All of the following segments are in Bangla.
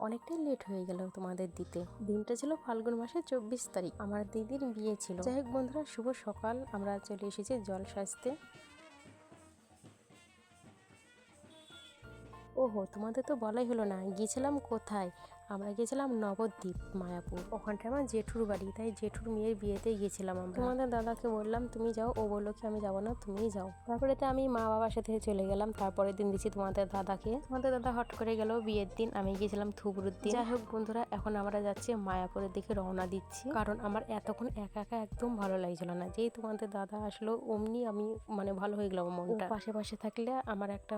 অনেকটাই লেট হয়ে গেল তোমাদের দিতে। দিনটা ছিল ফাল্গুন মাসের 24 তারিখ, আমার দিদির বিয়ে ছিল। যাই হোক বন্ধুরা, শুভ সকাল। আমরা চলে এসেছি জল সাজতে। ওহো, তোমাদের তো বলাই হলো না, গিয়েছিলাম কোথায়? আমরা গেছিলাম নবদ্বীপ, মায়াপুর। ওখানটা আমার জেঠুর বাড়ি, তাই জেঠুর মেয়ের বিয়েতে গিয়েছিলাম আমরা। তোমাদের দাদাকে বললাম তুমি যাও, ও বললো কি আমি যাবো না, তুমিই যাও। তারপরে তো আমি মা বাবার সাথে চলে গেলাম। তারপরের দিন দিচ্ছি তোমাদের দাদাকে। তোমাদের দাদা হট করে গেল বিয়ের দিন, আমি গিয়েছিলাম থুবরুর দিন। যাই হোক বন্ধুরা, এখন আমরা যাচ্ছি মায়াপুরের দিকে রওনা দিচ্ছি, কারণ আমার এতক্ষণ একা একা একদম ভালো লাগছিল না। যেই তোমাদের দাদা আসলো অমনি আমি ভালো হয়ে গেলাম মনটা। পাশে পাশে থাকলে আমার একটা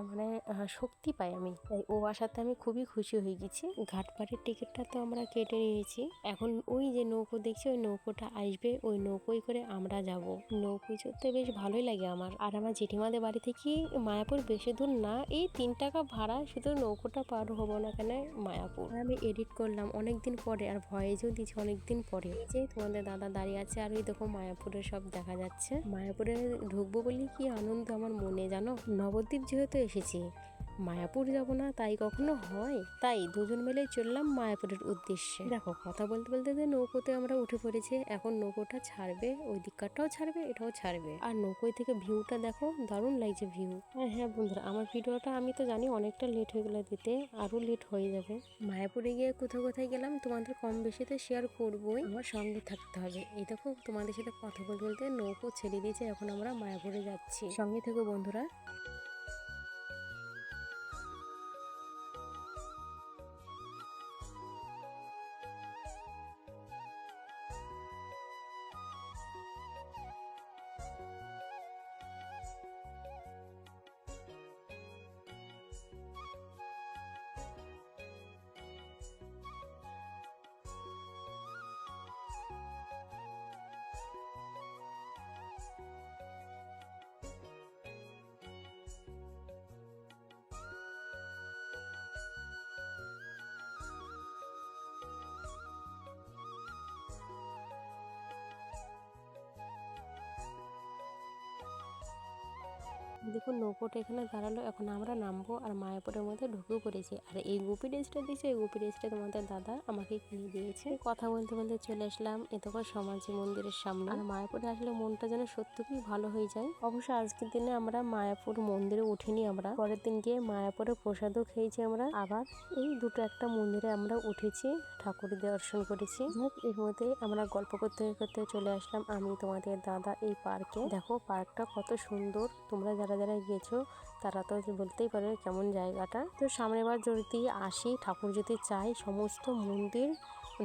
শক্তি পাই আমি, তাই ও আসাতে আমি খুবই খুশি হয়ে গেছি। ঘাটপাড়ের টিকিটটা তো আমরা কেটে নিয়েছি। এখন ওই যে নৌকো দেখছি, ওই নৌকোটা আসবে, ওই নৌকোই করে আমরা যাব। নৌকোয় চড়তে বেশ ভালোই লাগে আমার। আর আমার জেঠিমাদের বাড়ি থেকে মায়াপুর বেশি দূর না, এই 3 টাকা ভাড়া, শুধু নৌকোটা পার হবো না কেন মায়াপুর। আমি এডিট করলাম অনেকদিন পরে, আর ভয়েসও দিচ্ছি অনেকদিন পরে। যে তোমাদের দাদা দাঁড়িয়ে আছে, আর ওই দেখো মায়াপুরের সব দেখা যাচ্ছে। মায়াপুরে ঢুকবো বলে কি আনন্দ আমার মনে, জানো। নবদ্বীপ যেহেতু এসেছি, মায়াপুর যাব না তাই কখনো হয়? তাই দুজন মিলে চললাম মায়াপুরের উদ্দেশ্যে। দেখো কথা বলতে বলতে যে নৌকোতে আমরা উঠে পড়েছি। এখন নৌকোটা ছাড়বে, ওই দিকটাও ছাড়বে, এটাও ছাড়বে। আর নৌকোয় থেকে ভিউটা দেখো, দারুণ লাগছে ভিউ। হ্যাঁ বন্ধুরা, আমার ভিডিওটা আমি তো জানি অনেকটা লেট হয়ে গেলে দিতে, আরো লেট হয়ে যাবে। মায়াপুরে গিয়ে কোথাও কোথায় গেলাম তোমাদের কম বেশিতে শেয়ার করবোই, আমার সঙ্গে থাকতে হবে। এই দেখো তোমাদের সাথে কথা বলতে বলতে নৌকো ছেড়ে দিয়েছে, এখন আমরা মায়াপুরে যাচ্ছি। সঙ্গে থেকো বন্ধুরা। দেখুন নৌকোটা এখানে দাঁড়ালো, এখন আমরা নামবো আর মায়াপুরের মধ্যে ঢুকেও পড়েছি। আর এই গোপী ড্রেসটা দিয়েছে, এই গোপী ড্রেসটা তোমাদের দাদা আমাকে কিনে দিয়েছে। কথা বলতে বলতে চলে আসলাম এতক্ষণ সমাজী মন্দিরের সামনে। আর মায়াপুরে আসলে মনটা যেন সত্যি খুবই ভালো হয়ে যায়। অবশ্য আজকের দিনে আমরা মায়াপুর মন্দিরে উঠিনি, আমরা পরের দিন গিয়ে মায়াপুরে প্রসাদও খেয়েছি। আমরা আবার এই দুটো একটা মন্দিরে আমরা উঠেছি, ঠাকুর দর্শন করেছি। এর মধ্যে আমরা গল্প করতে করতে চলে আসলাম আমি তোমাদের দাদা এই পার্কে। দেখো পার্কটা কত সুন্দর, তোমরা যারা যারা গেছো তারা তো বলতেই পারো কেমন জায়গাটা। তো সামনের বার যদি আসি, ঠাকুর যদি চাই, সমস্ত মন্দির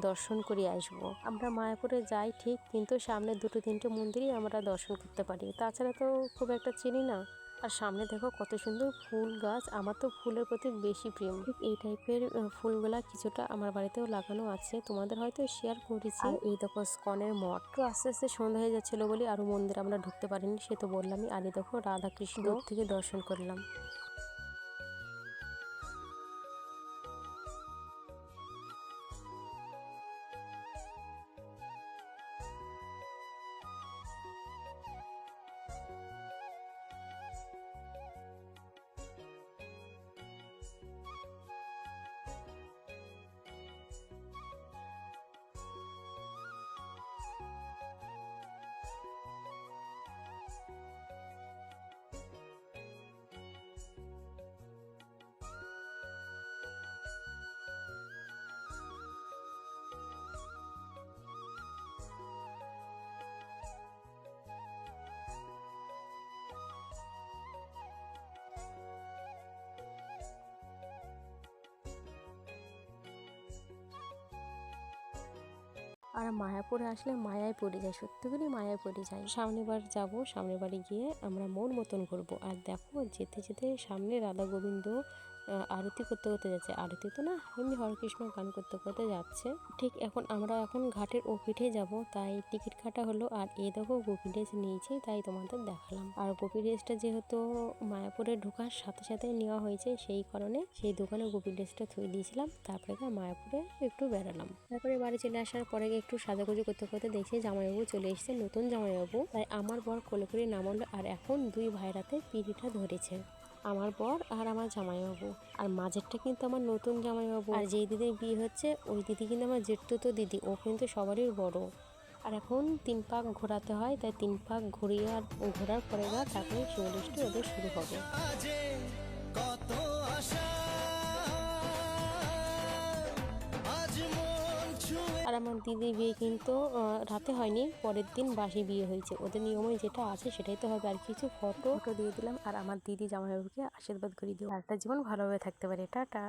দর্শন করে আসবো। আমরা মায়াপুরে যাই ঠিক, কিন্তু সামনে 2-3টে মন্দিরই আমরা দর্শন করতে পারি, তাছাড়া তো খুব একটা চিনি না। আর সামনে দেখো কত সুন্দর ফুল গাছ, আমার তো ফুলের প্রতি বেশি প্রেম। ঠিক এই টাইপের ফুলগুলা কিছুটা আমার বাড়িতেও লাগানো আছে, তোমাদের হয়তো শেয়ার করেছি। আর এই দেখো স্কনের মঠ। তো আস্তে আস্তে সন্ধ্যা হয়ে যাচ্ছিল বলে আরো মন্দির আমরা ঢুকতে পারিনি, সে তো বললামই। আর এই দেখো রাধা কৃষ্ণ থেকে দর্শন করলাম। আর মায়াপুরে আসলে মায়ায় পড়ে যায়, সত্যি করে মায়ায় পড়ে যায়। সামনের বার যাবো, সামনের বাড়ি গিয়ে আমরা মন মতন করবো। আর দেখো যেতে যেতে সামনে রাধা গোবিন্দ আরতি করতে করতে যাচ্ছে। আরতি তো না, এমনি হরেকৃষ্ণ গান করতে করতে যাচ্ছে। ঠিক আমরা এখন ঘাটের ও পিঠে যাব, তাই টিকিট কাটা হলো। আর এই দেখো গোপী ড্রেস নিয়েছি, তাই তোমাদের দেখালাম। আর গোপী ড্রেসটা যেহেতু মায়াপুরে ঢোকার সাথে সাথে নেওয়া হয়েছে, সেই কারণে সেই দোকানে গোপী ড্রেসটা থুয়ে দিয়েছিলাম। তারপরে মায়াপুরে একটু বেড়ালাম। তারপরে বাড়ি চলে আসার পরে একটু সাজাগুজি করতে করতে দেখছি জামাইবাবু চলে এসেছে, নতুন জামাইবাবু। তাই আমার বর কোলে করে নামালো, আর এখন 2 ভাইরাতে পিড়িটা ধরেছে। আমার বর আর আমার জামাইবাবু। আর মাঝেরটা কিন্তু আমার নতুন জামাইবাবু। আর যেই দিদির বিয়ে হচ্ছে ওই দিদি কিন্তু আমার জেঠতুতো দিদি, ও কিন্তু সবারই বড়। আর এখন 3 পাক ঘোরাতে হয়, তাই 3 পাক ঘুরিয়ে আর ঘোরার পরে তারপরে শিবলিষ্টি ওদের শুরু হবে। আর আমার দিদির বিয়ে কিন্তু রাতে হয়নি, পরের দিন বাসি বিয়ে হয়েছে। ওদের নিয়মে যেটা আছে সেটাই তো হবে। আর কিছু ফটো দিয়ে দিলাম আর আমার দিদি জামাইবাবুকে আশীর্বাদ করে দিও, একটা জীবন ভালোভাবে থাকতে পারে। টাটা।